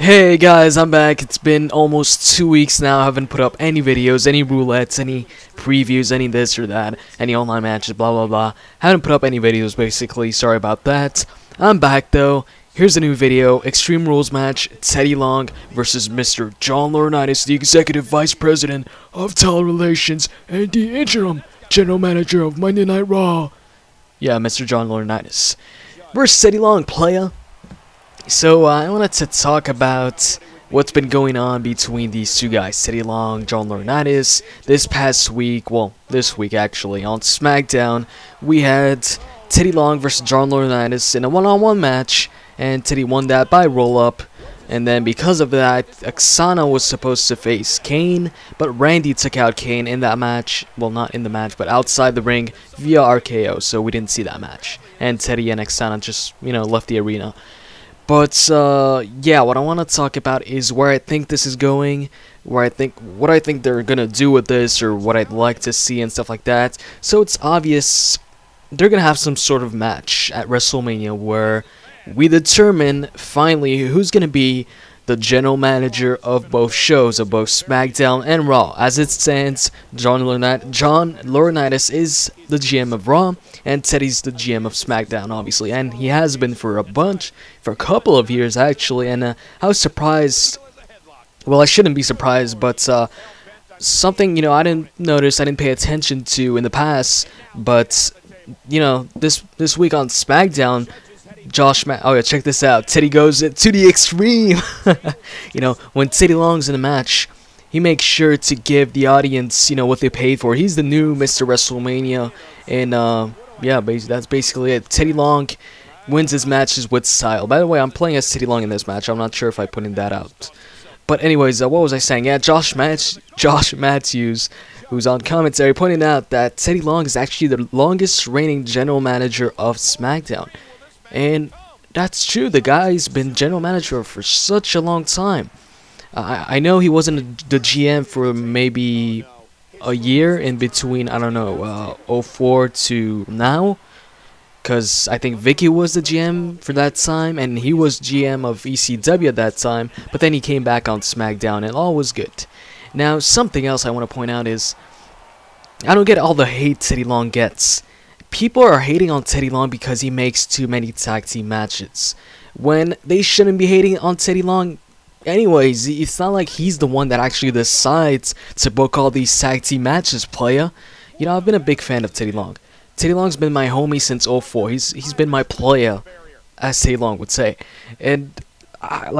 Hey guys, I'm back. It's been almost 2 weeks now. I haven't put up any videos, any roulettes, any previews, any this or that, any online matches, blah blah blah. Haven't put up any videos basically, sorry about that. I'm back though. Here's a new video, Extreme Rules match, Teddy Long versus Mr. John Laurinaitis, the Executive Vice President of Talent Relations and the Interim General Manager of Monday Night Raw. Yeah, Mr. John Laurinaitis. Versus Teddy Long, playa. So I wanted to talk about what's been going on between these two guys, Teddy Long, John Laurinaitis. This past week, well, this week actually, on Smackdown, we had Teddy Long versus John Laurinaitis in a one-on-one match, and Teddy won that by roll-up. And then because of that, Oksana was supposed to face Kane, but Randy took out Kane in that match. Well, not in the match, but outside the ring via RKO, so we didn't see that match. And Teddy and Oksana just, left the arena. But yeah, what I want to talk about is where I think this is going, what I think they're gonna do with this, or what I'd like to see and stuff like that. So it's obvious they're gonna have some sort of match at WrestleMania where we determine finally who's gonna be the general manager of both shows, of both SmackDown and Raw. As it stands, John Laurinaitis is the GM of Raw, and Teddy's the GM of SmackDown, obviously, and he has been for a couple of years actually. And I was surprised. Well, I shouldn't be surprised, but something I didn't pay attention to in the past, but this week on SmackDown, oh yeah, check this out. Teddy goes to the extreme. When Teddy Long's in a match, he makes sure to give the audience, what they paid for. He's the new Mr. WrestleMania, and yeah, that's basically it. Teddy Long wins his matches with style. By the way, I'm playing as Teddy Long in this match. I'm not sure if I put in that out. But anyways, what was I saying? Yeah, Josh Matthews, who's on commentary, pointed out that Teddy Long is actually the longest reigning general manager of SmackDown. And that's true. The guy's been general manager for such a long time. I know he wasn't the GM for maybe a year in between, I don't know, 04 to now, because I think Vicky was the GM for that time, and he was GM of ECW at that time, but then he came back on SmackDown, and all was good. Now, something else I want to point out is, I don't get all the hate Teddy Long gets. People are hating on Teddy Long because he makes too many tag team matches, when they shouldn't be hating on Teddy Long. Anyways, it's not like he's the one that actually decides to book all these tag team matches, playa. I've been a big fan of Teddy Long. Teddy Long's been my homie since 04. He's been my playa, as Teddy Long would say. And I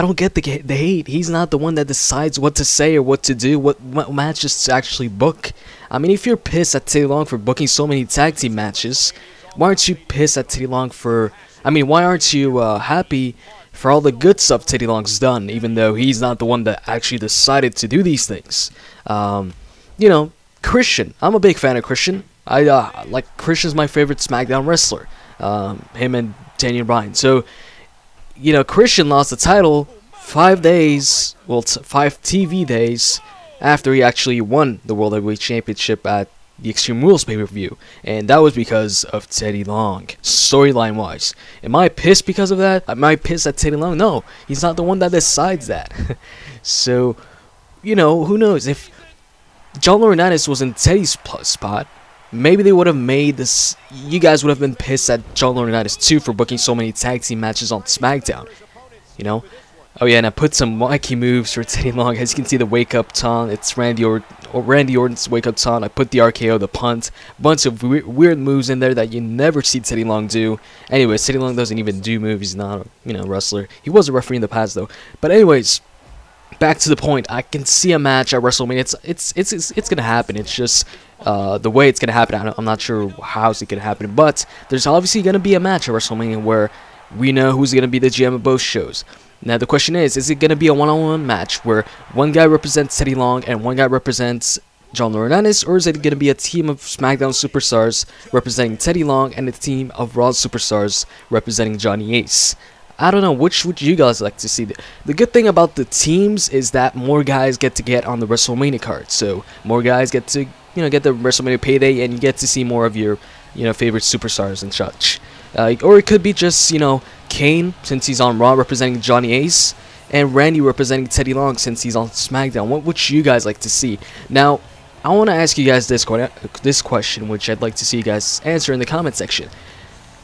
don't get the hate. He's not the one that decides what to say or what to do, what matches to actually book. I mean, if you're pissed at Teddy Long for booking so many tag team matches, why aren't you pissed at Teddy Long for... why aren't you happy for all the good stuff Teddy Long's done, even though he's not the one that actually decided to do these things? Christian. I'm a big fan of Christian. Christian's my favorite SmackDown wrestler. Him and Daniel Bryan. So, Christian lost the title 5 days, 5 TV days, after he actually won the World Heavyweight Championship at the Extreme Rules pay-per-view, and that was because of Teddy Long, storyline-wise. Am I pissed because of that? Am I pissed at Teddy Long? No, he's not the one that decides that. So, who knows? If John Laurinaitis was in Teddy's spot, maybe they would have made this... You guys would have been pissed at John Laurinaitis too for booking so many tag team matches on SmackDown. Oh yeah, and I put some wacky moves for Teddy Long. As you can see, the wake up taunt. It's Randy Orton's wake up taunt. I put the RKO, the punt, bunch of weird moves in there that you never see Teddy Long do. Anyways, Teddy Long doesn't even do moves. He's not a wrestler. He was a referee in the past though. But anyways, back to the point. I can see a match at WrestleMania. It's gonna happen. It's just the way it's gonna happen. I'm not sure how it's gonna happen, but there's obviously gonna be a match at WrestleMania where we know who's gonna be the GM of both shows. Now the question is it going to be a one-on-one match where one guy represents Teddy Long and one guy represents John Laurinaitis, or is it going to be a team of SmackDown superstars representing Teddy Long and a team of Raw superstars representing Johnny Ace? I don't know, which would you guys like to see? The good thing about the teams is that more guys get on the WrestleMania card, so more guys get to get the WrestleMania payday, and you get to see more of your favorite superstars and such. Or it could be just Kane, since he's on Raw representing Johnny Ace, and Randy representing Teddy Long since he's on SmackDown. What would you guys like to see? Now, I want to ask you guys this question, which I'd like to see you guys answer in the comment section.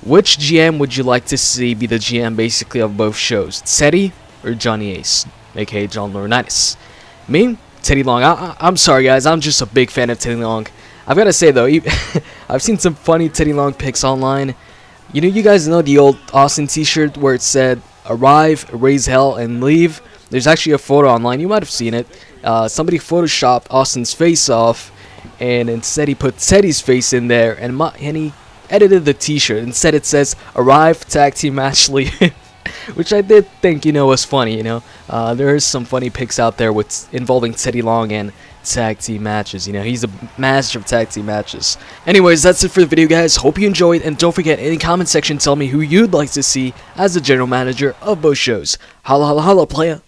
Which GM would you like to see be the GM basically of both shows, Teddy or Johnny Ace, aka John Laurinaitis? Me, Teddy Long. I'm sorry guys, I'm just a big fan of Teddy Long. I've got to say though, I've seen some funny Teddy Long pics online. You know, you guys know the old Austin t-shirt where it said, "Arrive, raise hell, and leave"? There's actually a photo online, you might have seen it. Somebody photoshopped Austin's face off, and instead he put Teddy's face in there, and he edited the t-shirt. Instead it says, "Arrive, tag team match, leave." Which I did think, you know, was funny, you know. There is some funny pics out there involving Teddy Long and tag team matches, you know. He's a master of tag team matches. Anyways, that's it for the video, guys. Hope you enjoyed, and don't forget, in the comment section, tell me who you'd like to see as the general manager of both shows. Holla, holla, holla, playa.